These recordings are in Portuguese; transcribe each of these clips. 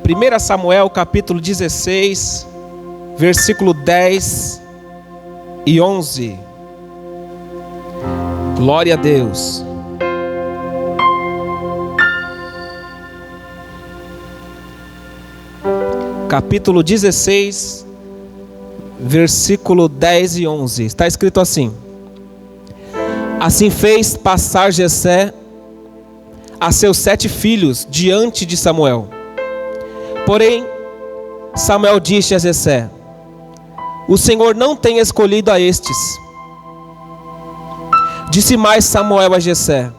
1 Samuel capítulo 16, versículo 10 e 11. Glória a Deus. Capítulo 16, versículo 10 e 11. Está escrito assim: Assim fez passar Jessé a seus 7 filhos diante de Samuel. Porém, Samuel disse a Jessé: O Senhor não tem escolhido a estes. Disse mais Samuel a Jessé: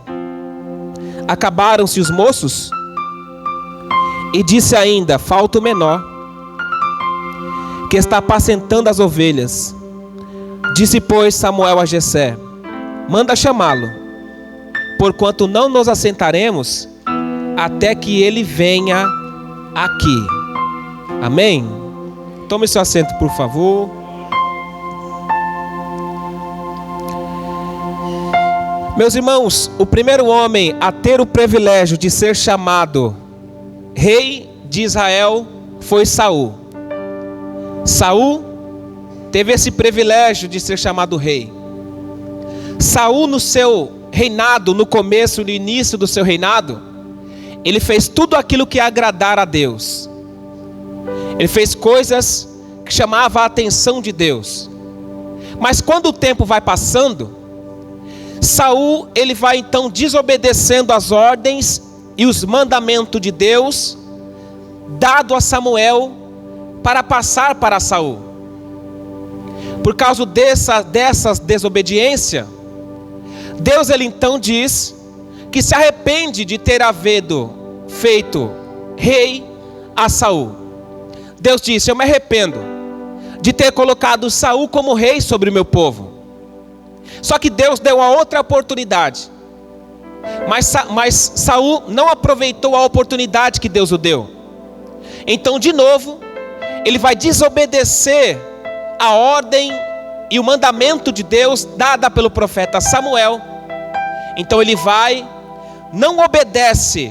Acabaram-se os moços? E disse ainda: Falta o menor, que está apacentando as ovelhas. Disse, pois, Samuel a Jessé: Manda chamá-lo, porquanto não nos assentaremos até que ele venha aqui. Amém? Tome seu assento, por favor. Meus irmãos, o primeiro homem a ter o privilégio de ser chamado rei de Israel foi Saul. Saul teve esse privilégio de ser chamado rei. Saul, no seu reinado, no começo, no início do seu reinado, ele fez tudo aquilo que agradara a Deus. Ele fez coisas que chamavam a atenção de Deus. Mas quando o tempo vai passando, Saul, ele vai então desobedecendo as ordens e os mandamentos de Deus, dado a Samuel para passar para Saul. Por causa dessa desobediência, Deus ele então diz que se arrepende de ter feito rei a Saul. Deus disse: eu me arrependo de ter colocado Saul como rei sobre o meu povo. Só que Deus deu uma outra oportunidade. Mas Saul não aproveitou a oportunidade que Deus o deu. Então, de novo, ele vai desobedecer a ordem e o mandamento de Deus dada pelo profeta Samuel. Então ele não obedece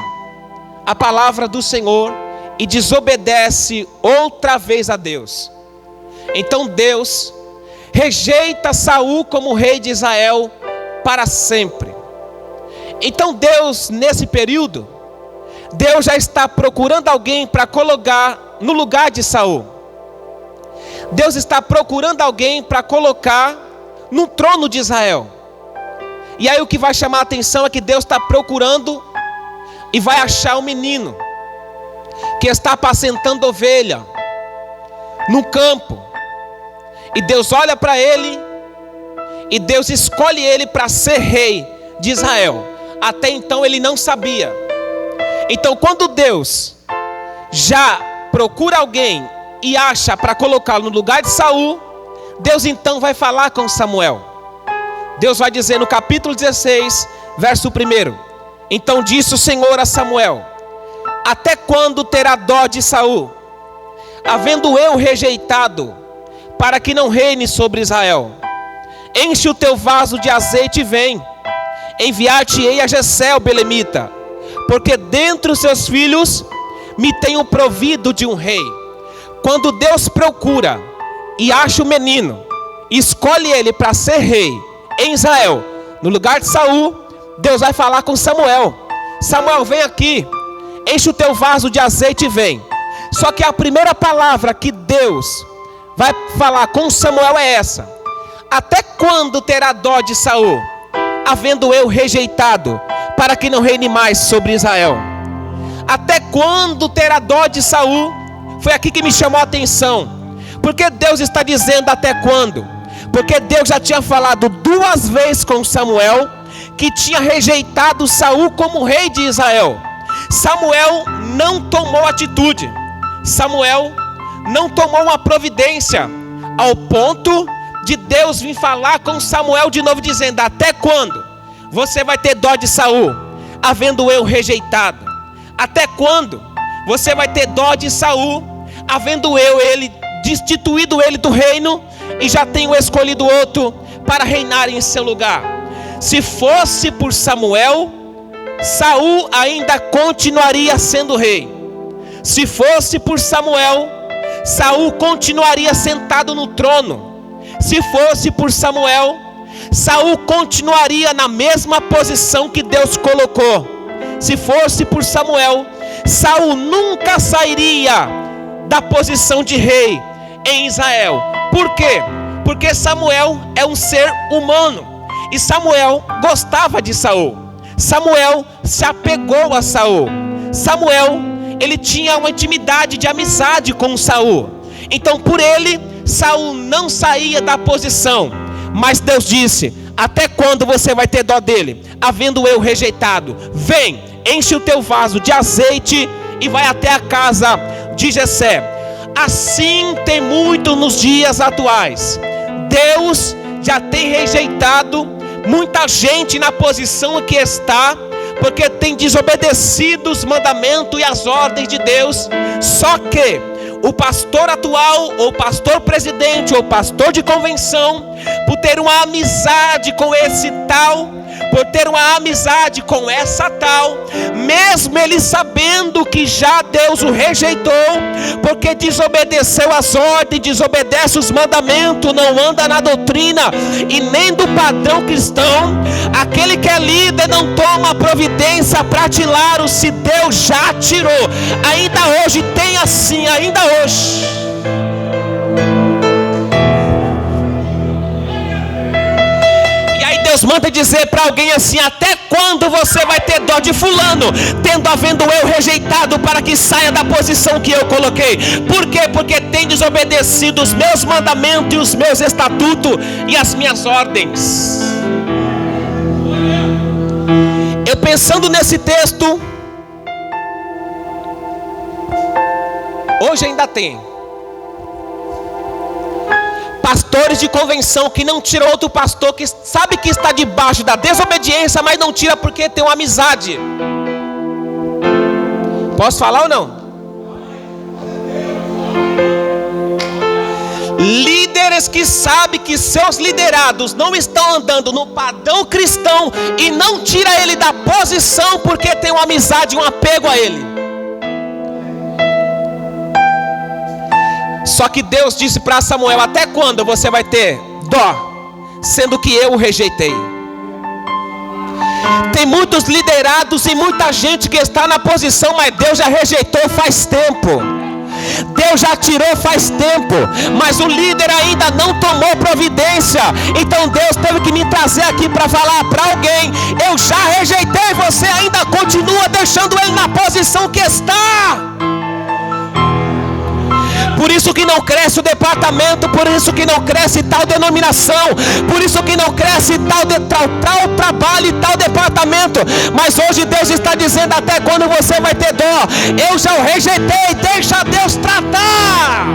a palavra do Senhor e desobedece outra vez a Deus. Então Deus rejeita Saul como rei de Israel para sempre. Então Deus, nesse período, Deus já está procurando alguém para colocar no lugar de Saul. Deus está procurando alguém para colocar no trono de Israel. E aí o que vai chamar a atenção é que Deus está procurando e vai achar um menino que está apacentando ovelha no campo. E Deus olha para ele e Deus escolhe ele para ser rei de Israel. Até então ele não sabia. Então quando Deus já procura alguém e acha para colocá-lo no lugar de Saul, Deus então vai falar com Samuel. Deus vai dizer no capítulo 16, verso 1: Então disse o Senhor a Samuel: Até quando terá dó de Saul, havendo eu rejeitado, para que não reine sobre Israel? Enche o teu vaso de azeite e vem. Enviar-te-ei a Jessé o belemita, porque dentre os seus filhos me tenho provido de um rei. Quando Deus procura e acha o menino, escolhe ele para ser rei em Israel, no lugar de Saul, Deus vai falar com Samuel: Samuel, vem aqui, enche o teu vaso de azeite e vem. Só que a primeira palavra que Deus vai falar com Samuel é essa: Até quando terá dó de Saul, havendo eu rejeitado, para que não reine mais sobre Israel? Até quando terá dó de Saul? Foi aqui que me chamou a atenção. Porque Deus está dizendo até quando? Porque Deus já tinha falado 2 vezes com Samuel que tinha rejeitado Saul como rei de Israel. Samuel não tomou atitude. Samuel não tomou uma providência ao ponto de Deus vir falar com Samuel de novo dizendo: Até quando você vai ter dó de Saul, havendo eu rejeitado? Até quando você vai ter dó de Saul, havendo eu destituído ele do reino e já tenho escolhido outro para reinar em seu lugar? Se fosse por Samuel, Saul ainda continuaria sendo rei. Se fosse por Samuel, Saul continuaria sentado no trono. Se fosse por Samuel, Saul continuaria na mesma posição que Deus colocou. Se fosse por Samuel, Saul nunca sairia da posição de rei em Israel. Por quê? Porque Samuel é um ser humano e Samuel gostava de Saul. Samuel se apegou a Saul. Samuel, ele tinha uma intimidade de amizade com Saul. Então por ele, Saul não saía da posição. Mas Deus disse: até quando você vai ter dó dele, havendo eu rejeitado? Vem, enche o teu vaso de azeite e vai até a casa de Jessé. Assim tem muito nos dias atuais. Deus já tem rejeitado muita gente na posição que está, porque tem desobedecido os mandamentos e as ordens de Deus. Só que o pastor atual, ou pastor presidente, ou pastor de convenção, por ter uma amizade com esse tal, por ter uma amizade com essa tal, mesmo ele sabendo que já Deus o rejeitou, porque desobedeceu as ordens, desobedece os mandamentos, não anda na doutrina e nem do padrão cristão, aquele que é líder não toma providência para tirá-lo, se Deus já tirou. Ainda hoje tem assim, ainda hoje. Deus manda dizer para alguém assim: até quando você vai ter dó de fulano, havendo eu rejeitado, para que saia da posição que eu coloquei? Por quê? Porque tem desobedecido os meus mandamentos e os meus estatutos e as minhas ordens. Eu pensando nesse texto, hoje ainda tem pastores de convenção que não tiram outro pastor, que sabe que está debaixo da desobediência, mas não tira porque tem uma amizade. Posso falar ou não? Líderes que sabem que seus liderados não estão andando no padrão cristão e não tira ele da posição porque tem uma amizade, um apego a ele. Só que Deus disse para Samuel: até quando você vai ter dó, sendo que eu o rejeitei? Tem muitos liderados e muita gente que está na posição, mas Deus já rejeitou faz tempo. Deus já tirou faz tempo, mas o líder ainda não tomou providência. Então Deus teve que me trazer aqui para falar para alguém: eu já rejeitei, você ainda continua deixando ele na posição que está. Por isso que não cresce o departamento, por isso que não cresce tal denominação, por isso que não cresce tal trabalho e tal departamento. Mas hoje Deus está dizendo: até quando você vai ter dó? Eu já o rejeitei, deixa Deus tratar.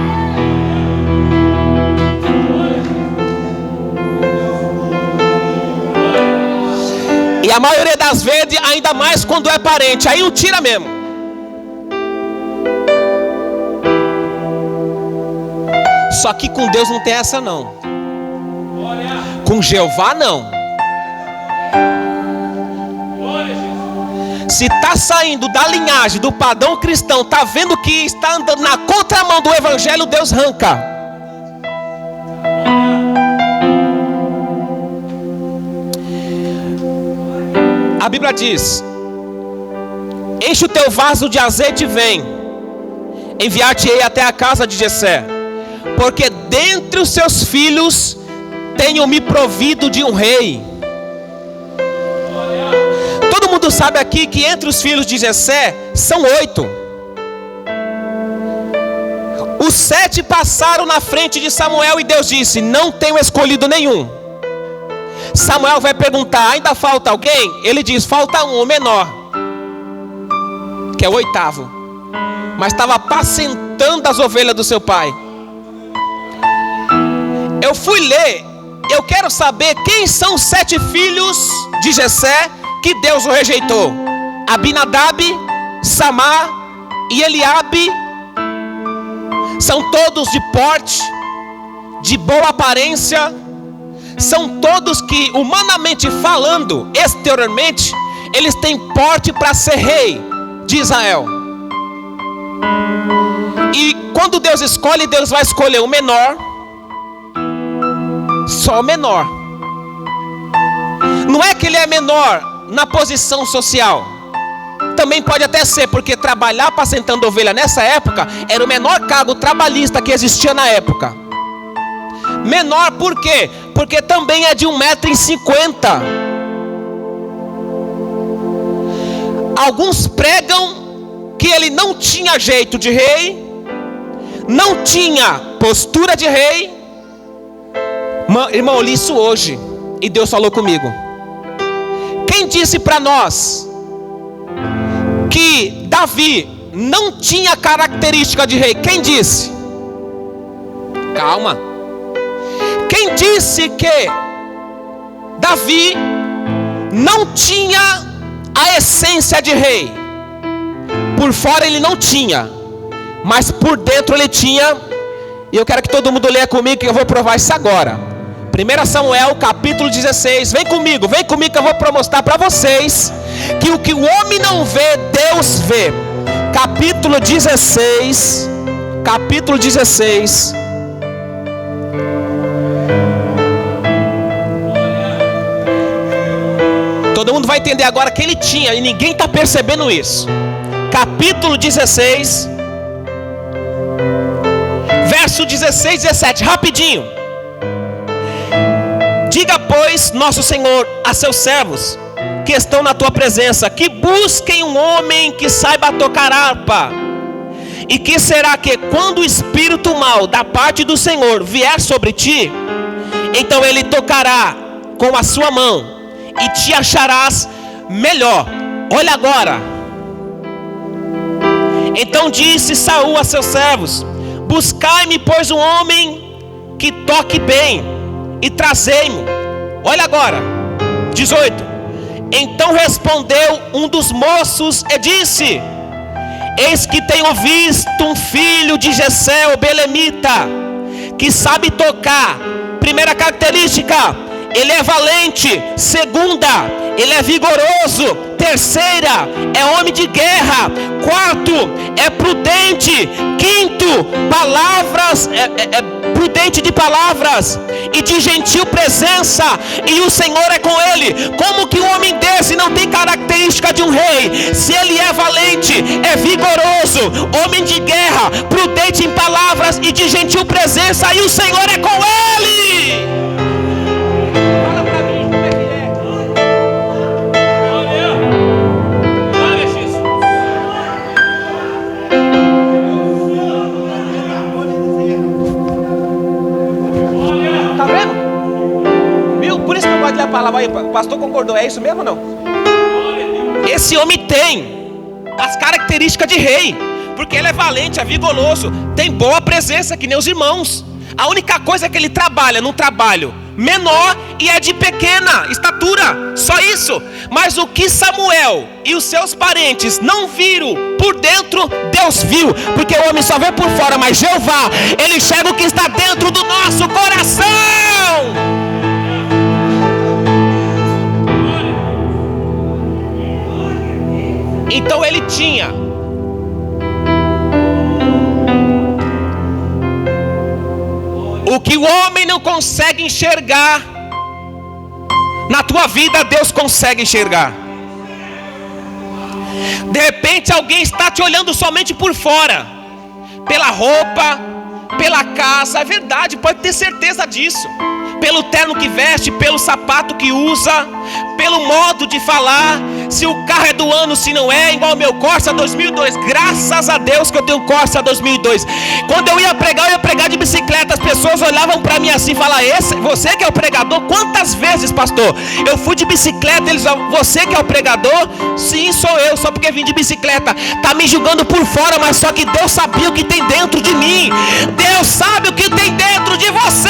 E a maioria das vezes, ainda mais quando é parente, aí não tira mesmo. Só que com Deus não tem essa não. Com Jeová não. Se está saindo da linhagem do padrão cristão, está vendo que está andando na contramão do evangelho, Deus arranca. A Bíblia diz: enche o teu vaso de azeite e vem, enviar-te-ei até a casa de Jessé, porque dentre os seus filhos tenho me provido de um rei. Todo mundo sabe aqui que entre os filhos de Jessé são 8. Os 7 passaram na frente de Samuel e Deus disse: não tenho escolhido nenhum. Samuel vai perguntar: ainda falta alguém? Ele diz: falta um, o menor, que é o 8º, mas estava apacentando as ovelhas do seu pai. Eu fui ler, eu quero saber quem são os 7 filhos de Jessé que Deus o rejeitou. Abinadab, Samar e Eliabe. São todos de porte, de boa aparência. São todos que, humanamente falando, exteriormente, eles têm porte para ser rei de Israel. E quando Deus escolhe, Deus vai escolher o menor. Só o menor. Não é que ele é menor na posição social. Também pode até ser, porque trabalhar apacentando ovelha nessa época era o menor cargo trabalhista que existia na época. Menor por quê? Porque também é de 1,50 m. Alguns pregam que ele não tinha jeito de rei, não tinha postura de rei. Irmão, eu li isso hoje e Deus falou comigo. Quem disse para nós que Davi não tinha característica de rei? Quem disse? Calma. Quem disse que Davi não tinha a essência de rei? Por fora ele não tinha, mas por dentro ele tinha. E eu quero que todo mundo leia comigo, que eu vou provar isso agora. 1 Samuel capítulo 16. Vem comigo que eu vou mostrar para vocês que o que o homem não vê, Deus vê. Capítulo 16. Capítulo 16. Todo mundo vai entender agora que ele tinha, e ninguém está percebendo isso. Capítulo 16, verso 16 e 17, rapidinho. Diga, pois, nosso Senhor a seus servos que estão na tua presença, que busquem um homem que saiba tocar harpa. E que será que quando o espírito mau da parte do Senhor vier sobre ti, então ele tocará com a sua mão e te acharás melhor. Olha agora. Então disse Saul a seus servos: buscai-me, pois, um homem que toque bem, e trazei-me. Olha agora, 18. Então respondeu um dos moços e disse: eis que tenho visto um filho de Jessé, o belemita, que sabe tocar. Primeira característica, ele é valente. Segunda, ele é vigoroso. Terceira, é homem de guerra. Quarto, é prudente. Quinto, palavras, é prudente de palavras e de gentil presença, e o Senhor é com ele. Como que um homem desse não tem característica de um rei? Se ele é valente, é vigoroso, homem de guerra, prudente em palavras e de gentil presença, e o Senhor é com ele. Fala pra mim como é que é. Olha Jesus. Tá vendo? Viu? Por isso que eu gosto de ler a palavra aí. O pastor concordou, é isso mesmo ou não? Esse homem tem as características de rei, porque ele é valente, é vigoroso, tem boa presença, que nem os irmãos. A única coisa é que ele trabalha num trabalho menor e é de pequena estatura, só isso. Mas o que Samuel e os seus parentes não viram por dentro, Deus viu, porque o homem só vê por fora, mas Jeová, ele enxerga o que está dentro do nosso coração. Então ele tinha o que o homem não consegue enxergar, na tua vida Deus consegue enxergar. De repente alguém está te olhando somente por fora, pela roupa, pela casa, é verdade, pode ter certeza disso. Pelo terno que veste, pelo sapato que usa, pelo modo de falar, se o carro é do ano, se não é, igual o meu Corsa 2002. Graças a Deus que eu tenho Corsa 2002. Quando eu ia pregar de bicicleta, as pessoas olhavam para mim assim e falavam: você que é o pregador? Quantas vezes, pastor, eu fui de bicicleta, eles falavam: você que é o pregador? Sim, sou eu, só porque vim de bicicleta. Tá me julgando por fora, mas só que Deus sabia o que tem dentro de mim. Deus sabe o que tem dentro de você.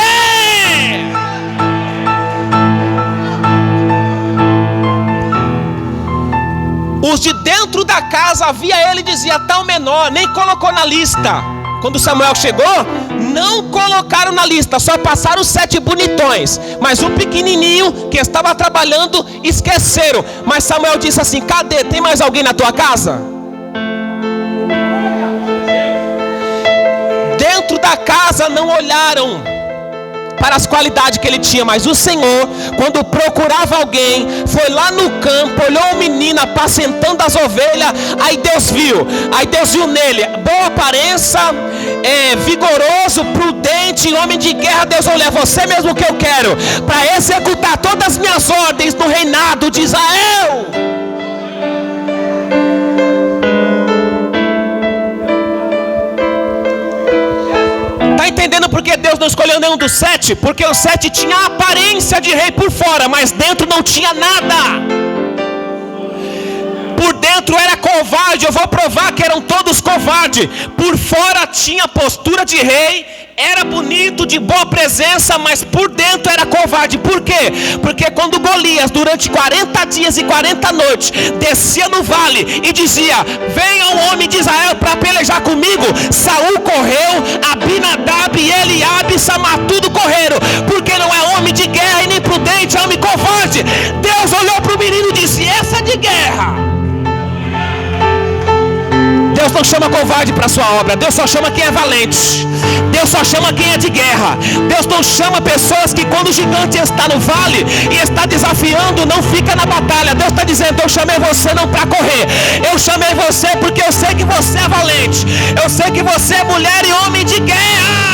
Os de dentro da casa via ele e dizia: tá o menor, nem colocou na lista. Quando Samuel chegou, não colocaram na lista, só passaram os 7 bonitões, mas o pequenininho que estava trabalhando esqueceram. Mas Samuel disse assim: cadê? Tem mais alguém na tua casa? casa não olharam para as qualidades que ele tinha, mas o Senhor, quando procurava alguém, foi lá no campo, olhou o menino apacentando as ovelhas, aí Deus viu nele boa aparência, vigoroso, prudente, homem de guerra. Deus olha, é você mesmo que eu quero para executar todas as minhas ordens no reinado de Israel. Está entendendo por que Deus não escolheu nenhum dos 7? Porque os 7 tinham a aparência de rei por fora, mas dentro não tinha nada. Por dentro era covarde. Eu vou provar que eram todos covardes. Por fora tinha postura de rei, era bonito, de boa presença, mas por dentro era covarde. Por quê? Porque quando Golias, durante 40 dias e 40 noites, descia no vale e dizia: venha um homem de Israel para pelejar comigo, Saul correu, Abinadab e Eliabe, Samar, tudo correram, porque não é homem de guerra e nem prudente, é homem covarde. Deus olhou para o menino e disse: essa é de guerra. Deus não chama covarde para a sua obra. Deus só chama quem é valente. Deus só chama quem é de guerra. Deus não chama pessoas que, quando o gigante está no vale e está desafiando, não fica na batalha. Deus está dizendo: eu chamei você não para correr, eu chamei você porque eu sei que você é valente, eu sei que você é mulher e homem de guerra.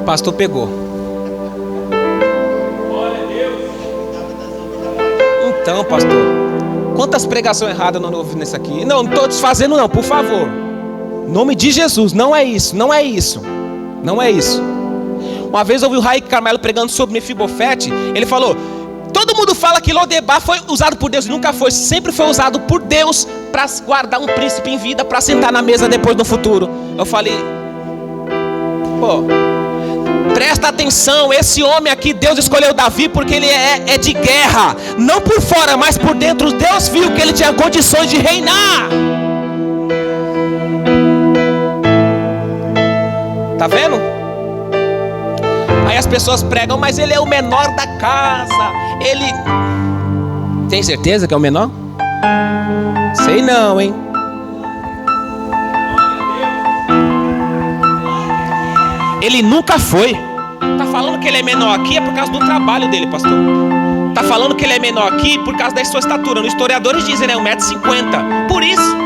Pastor pegou. Então, pastor, quantas pregações erradas eu não ouvi nesse aqui? Não estou desfazendo não, por favor. Em nome de Jesus, não é isso, não é isso. Não é isso. Uma vez eu ouvi o Raik Carmelo pregando sobre Mefibofete. Ele falou: todo mundo fala que Lodebar foi usado por Deus. Nunca foi, sempre foi usado por Deus para guardar um príncipe em vida, para sentar na mesa depois no futuro. Eu falei: pô, presta atenção, esse homem aqui, Deus escolheu Davi porque ele é de guerra, não por fora, mas por dentro. Deus viu que ele tinha condições de reinar. Tá vendo? Aí as pessoas pregam: mas ele é o menor da casa. Ele... Tem certeza que é o menor? Sei não, hein? Ele nunca foi. Tá falando que ele é menor aqui é por causa do trabalho dele, pastor. Tá falando que ele é menor aqui por causa da sua estatura. Os historiadores dizem, né, 1,50 m. Por isso.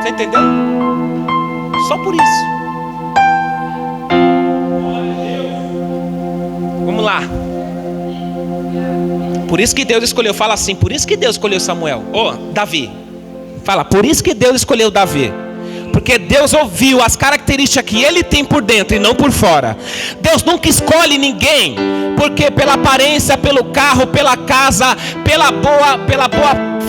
Você entendeu? Só por isso. Vamos lá. Por isso que Deus escolheu. Fala assim: por isso que Deus escolheu Samuel. Davi. Fala: por isso que Deus escolheu Davi. Porque Deus ouviu as características que ele tem por dentro e não por fora. Deus nunca escolhe ninguém porque pela aparência, pelo carro, pela casa, pela boa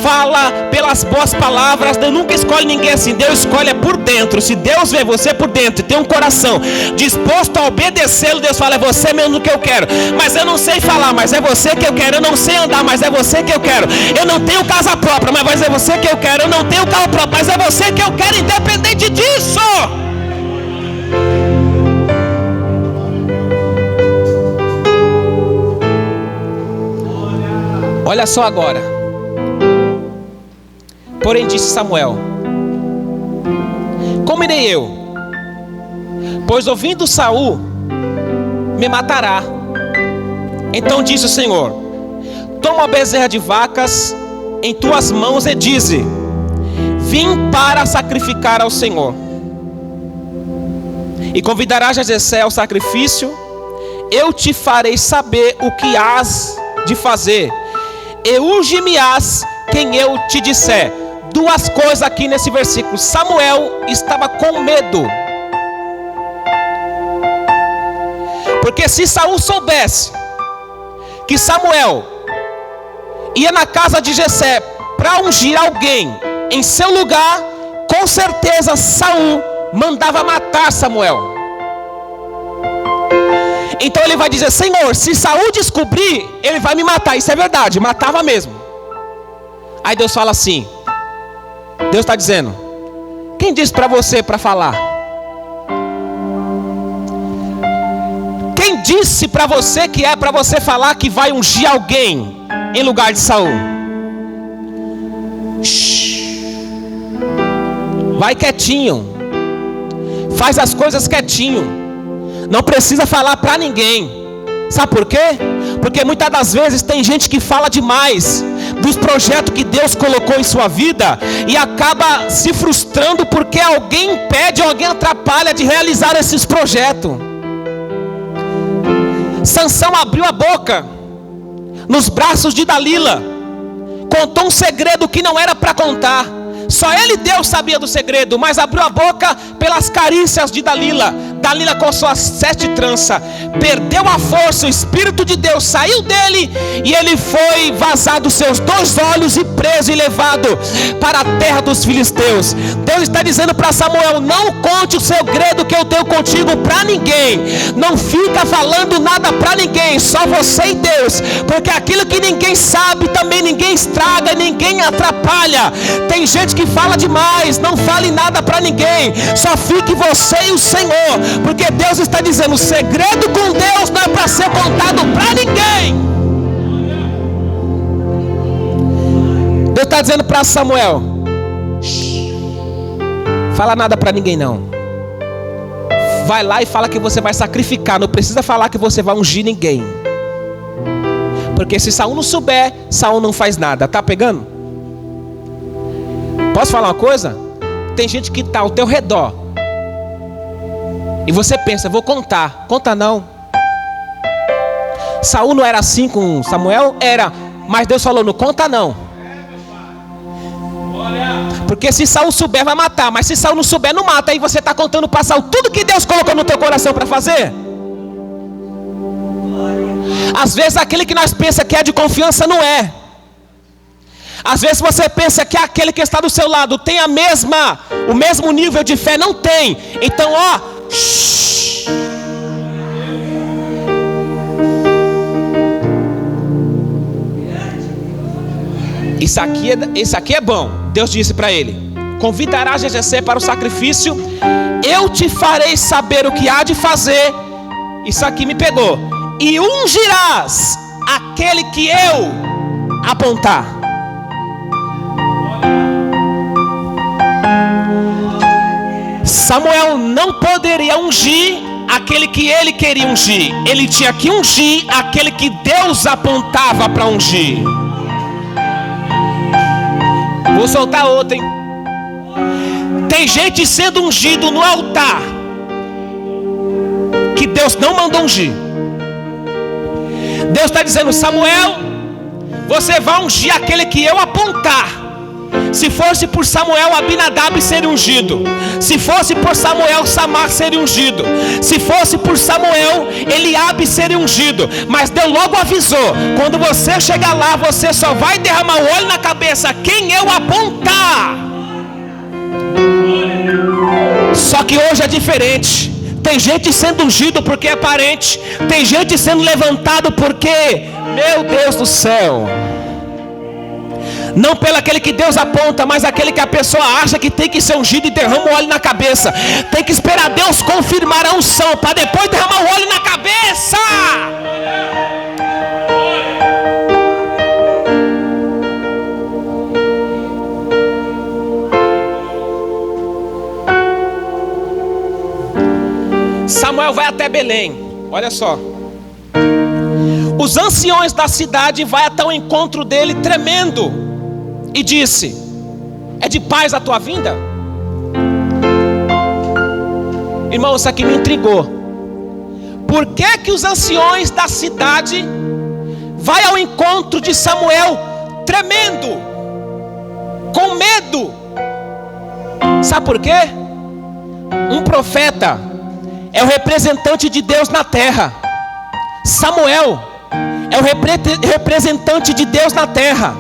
fala, pelas boas palavras. Deus nunca escolhe ninguém assim. Deus escolhe por dentro. Se Deus vê você por dentro e tem um coração disposto a obedecê-lo, Deus fala: é você mesmo que eu quero. Mas eu não sei falar, mas é você que eu quero. Eu não sei andar, mas é você que eu quero. Eu não tenho casa própria, mas é você que eu quero. Eu não tenho carro próprio, mas é você que eu quero, independente disso. Olha só agora. Porém disse Samuel: como irei eu? Pois ouvindo Saul, me matará. Então disse o Senhor: toma a bezerra de vacas em tuas mãos e dize: vim para sacrificar ao Senhor. E convidarás a Jessé ao sacrifício. Eu te farei saber o que hás de fazer, e urgir-me-ás quem eu te disser. Duas coisas aqui nesse versículo. Samuel estava com medo, porque se Saul soubesse que Samuel ia na casa de Jessé para ungir alguém em seu lugar, com certeza Saul mandava matar Samuel. Então ele vai dizer: Senhor, se Saul descobrir, ele vai me matar. Isso é verdade, matava mesmo. Aí Deus fala assim, Deus está dizendo: Quem disse para você para falar? Quem disse para você que é para você falar que vai ungir alguém em lugar de Saul? Vai quietinho. Faz as coisas quietinho. Não precisa falar para ninguém. Sabe por quê? Porque muitas das vezes tem gente que fala demais dos projetos que Deus colocou em sua vida e acaba se frustrando porque alguém impede, alguém atrapalha de realizar esses projetos. Sansão abriu a boca nos braços de Dalila, contou um segredo que não era para contar. Só ele, Deus, sabia do segredo, mas abriu a boca pelas carícias de Dalila. Dalila com suas 7 tranças perdeu a força, o Espírito de Deus saiu dele e ele foi vazado dos seus 2 olhos e preso e levado para a terra dos filisteus. Deus está dizendo para Samuel: não conte o segredo que eu tenho contigo para ninguém. Não fica falando nada para ninguém, só você e Deus, porque aquilo que ninguém sabe também ninguém estraga, ninguém atrapalha. Tem gente que fala demais, não fale nada para ninguém, só fique você e o Senhor, porque Deus está dizendo: o segredo com Deus não é para ser contado para ninguém. Deus está dizendo para Samuel: fala nada para ninguém não. Vai lá e fala que você vai sacrificar, não precisa falar que você vai ungir ninguém, porque se Saul não souber, Saul não faz nada. Tá pegando? Posso falar uma coisa? Tem gente que está ao teu redor e você pensa: vou contar. Conta não. Saul não era assim com Samuel? Era. Mas Deus falou: não conta não. Porque se Saul souber, vai matar. Mas se Saul não souber, não mata. Aí você está contando para Saul tudo que Deus colocou no teu coração para fazer. Às vezes aquele que nós pensamos que é de confiança não é. Às vezes você pensa que aquele que está do seu lado tem o mesmo nível de fé. Não tem. Então, Isso aqui é bom. Deus disse para ele: convidarás Jessé para o sacrifício, eu te farei saber o que há de fazer. Isso aqui me pegou. E ungirás aquele que eu apontar. Samuel não poderia ungir aquele que ele queria ungir. Ele tinha que ungir aquele que Deus apontava para ungir. Vou soltar outra, hein? Tem gente sendo ungido no altar que Deus não mandou ungir. Deus está dizendo: Samuel, você vai ungir aquele que eu apontar. Se fosse por Samuel, Abinadab seria ungido. Se fosse por Samuel, Samar seria ungido. Se fosse por Samuel, Eliabe seria ungido. Mas Deus logo avisou: quando você chegar lá, você só vai derramar o óleo na cabeça quem eu apontar. Só que hoje é diferente. Tem gente sendo ungido porque é parente. Tem gente sendo levantado porque, meu Deus do céu, não pelo aquele que Deus aponta, mas aquele que a pessoa acha que tem que ser ungido e derrama o óleo na cabeça. Tem que esperar Deus confirmar a unção para depois derramar o óleo na cabeça. Samuel vai até Belém. Olha só. Os anciões da cidade vão até o encontro dele tremendo e disse: é de paz a tua vinda? Irmão, isso aqui me intrigou. Por que os anciões da cidade vai ao encontro de Samuel tremendo, com medo? Sabe por quê? Um profeta é o representante de Deus na terra. Samuel é o representante de Deus na terra.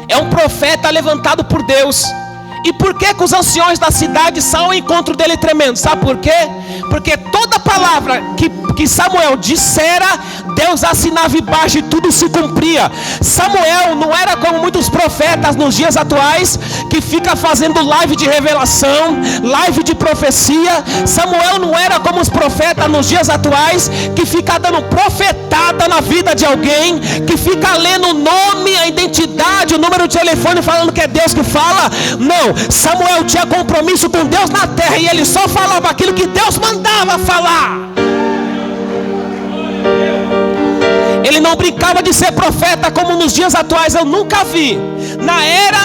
É um profeta levantado por Deus. E por que que os anciões da cidade são ao encontro dele tremendo? Sabe por quê? Porque toda palavra que Samuel dissera, Deus assinava embaixo e tudo se cumpria. Samuel não era como muitos profetas nos dias atuais, que fica fazendo live de revelação, live de profecia. Samuel não era como os profetas nos dias atuais, que fica dando profetada na vida de alguém, que fica lendo o nome, a identidade, o número de telefone, falando que é Deus que fala. Não, Samuel tinha compromisso com Deus na terra, e ele só falava aquilo que Deus mandava falar. Ele não brincava de ser profeta como nos dias atuais. Eu nunca vi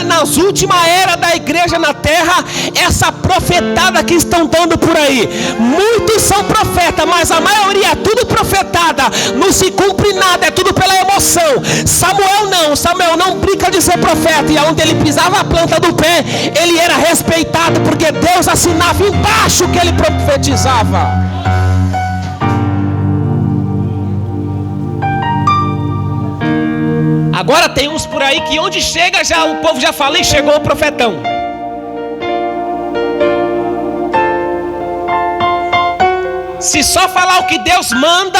nas últimas eras da igreja na terra, essa profetada que estão dando por aí. Muitos são profetas, mas a maioria é tudo profetada, não se cumpre nada, é tudo pela emoção. Samuel não brinca de ser profeta, e aonde ele pisava a planta do pé, ele era respeitado, porque Deus assinava embaixo que ele profetizava. Agora tem uns por aí que onde chega, o povo já fala, e chegou o profetão. Se só falar o que Deus manda,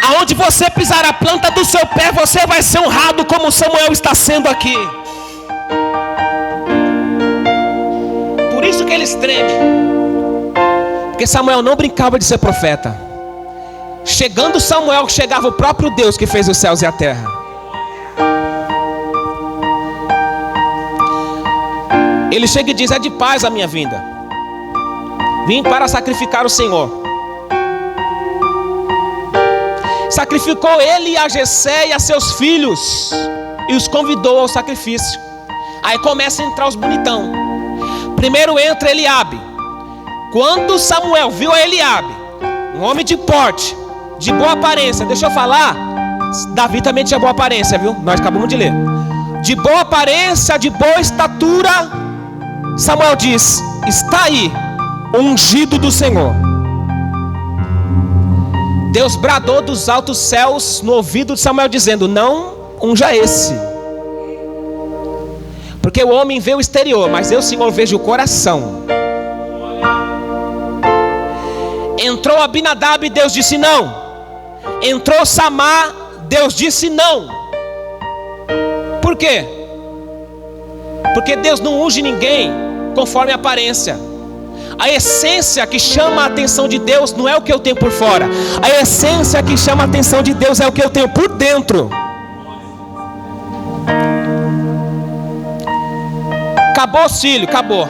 aonde você pisar a planta do seu pé, você vai ser honrado como Samuel está sendo aqui. Por isso que eles tremem. Porque Samuel não brincava de ser profeta. Chegando Samuel, chegava o próprio Deus que fez os céus e a terra. Ele chega e diz: é de paz a minha vinda. Vim para sacrificar o Senhor. Sacrificou ele a Jessé e a seus filhos, e os convidou ao sacrifício. Aí começa a entrar os bonitão. Primeiro entra Eliabe. Quando Samuel viu a Eliabe, um homem de porte, de boa aparência, deixa eu falar, Davi também tinha boa aparência, viu? Nós acabamos de ler. De boa aparência, de boa estatura, Samuel diz: está aí, ungido do Senhor. Deus bradou dos altos céus no ouvido de Samuel, dizendo: não unja esse, porque o homem vê o exterior, mas eu, Senhor, vejo o coração. Entrou Abinadab e Deus disse não. Entrou Samar, Deus disse não. Por quê? Porque Deus não unge ninguém conforme a aparência. A essência que chama a atenção de Deus não é o que eu tenho por fora. A essência que chama a atenção de Deus é o que eu tenho por dentro. Acabou, filho, acabou.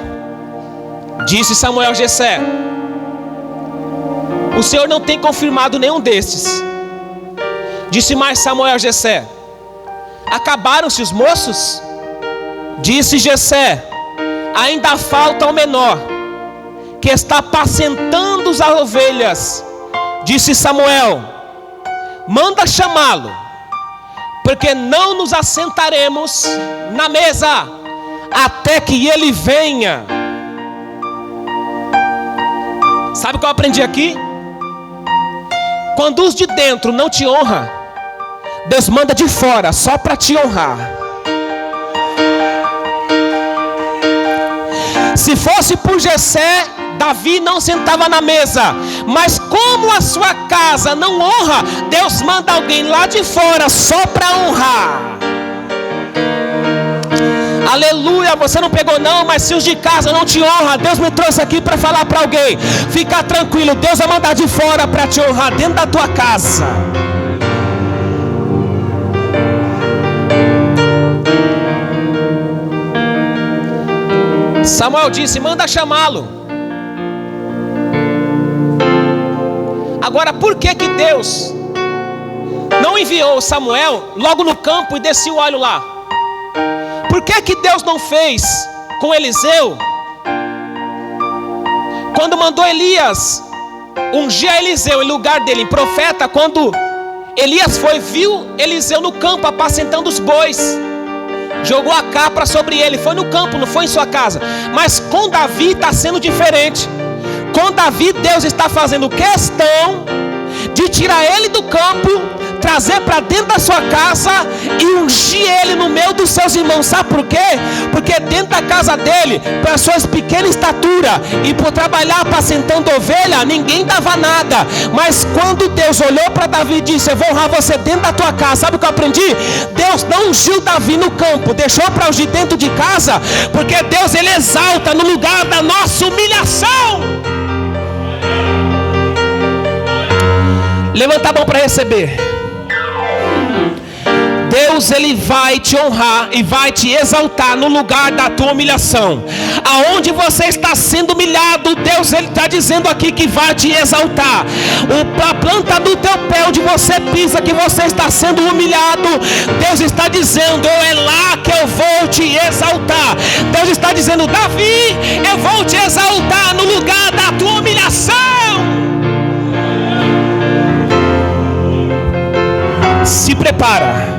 Disse Samuel a Jessé: o Senhor não tem confirmado nenhum destes. Disse mais Samuel a Jessé: acabaram-se os moços? Disse Jessé: ainda falta o menor, que está apacentando as ovelhas. Disse Samuel: manda chamá-lo, porque não nos assentaremos na mesa até que ele venha. Sabe o que eu aprendi aqui? Quando os de dentro não te honram, Deus manda de fora só para te honrar. Se fosse por Jessé, Davi não sentava na mesa. Mas como a sua casa não honra, Deus manda alguém lá de fora só para honrar. Aleluia, você não pegou não, mas se os de casa não te honram, Deus me trouxe aqui para falar para alguém: fica tranquilo, Deus vai mandar de fora para te honrar dentro da tua casa. Samuel disse: manda chamá-lo. Agora, por que Deus não enviou Samuel logo no campo e descia o óleo lá? Por que Deus não fez com Eliseu? Quando mandou Elias ungir Eliseu em lugar dele, em profeta, quando Elias foi, viu Eliseu no campo apacentando os bois, jogou a capa sobre ele. Foi no campo, não foi em sua casa. Mas com Davi está sendo diferente. Com Davi, Deus está fazendo questão de tirar ele do campo, trazer para dentro da sua casa e ungir ele no meio dos seus irmãos. Sabe por quê? Porque dentro da casa dele, pessoas de pequena estatura, e por trabalhar apacentando ovelha, ninguém dava nada. Mas quando Deus olhou para Davi e disse: eu vou honrar você dentro da tua casa, sabe o que eu aprendi? Deus não ungiu Davi no campo, deixou para ungir dentro de casa, porque Deus, ele exalta no lugar da nossa humilhação. Levanta a mão para receber. Deus, ele vai te honrar e vai te exaltar no lugar da tua humilhação. Aonde você está sendo humilhado, Deus, ele está dizendo aqui que vai te exaltar. A planta do teu pé, onde você pisa, que você está sendo humilhado, Deus está dizendo: é lá que eu vou te exaltar. Deus está dizendo: Davi, eu vou te exaltar no lugar da tua humilhação. Se prepara.